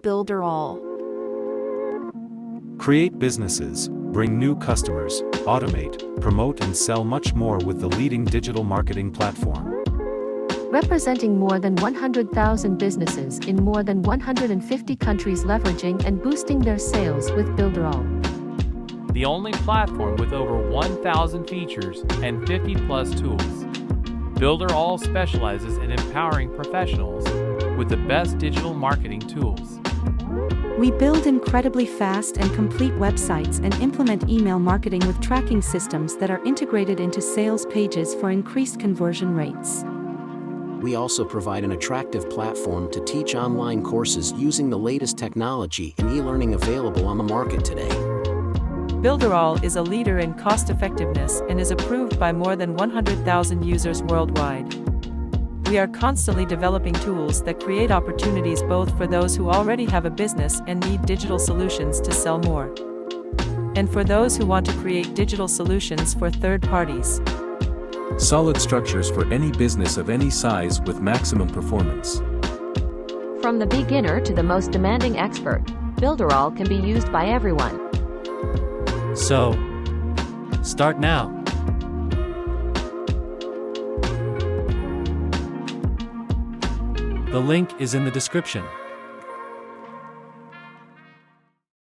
Builderall. Create businesses, bring new customers, automate, promote and sell much more with the leading digital marketing platform. Representing more than 100,000 businesses in more than 150 countries, leveraging and boosting their sales with Builderall. The only platform with over 1,000 features and 50+ tools. Builderall specializes in empowering professionals with the best digital marketing tools. We build incredibly fast and complete websites and implement email marketing with tracking systems that are integrated into sales pages for increased conversion rates. We also provide an attractive platform to teach online courses using the latest technology and e-learning available on the market today. Builderall is a leader in cost-effectiveness and is approved by more than 100,000 users worldwide. We are constantly developing tools that create opportunities both for those who already have a business and need digital solutions to sell more, and for those who want to create digital solutions for third parties. Solid structures for any business of any size with maximum performance. From the beginner to the most demanding expert, Builderall can be used by everyone. So, start now. The link is in the description.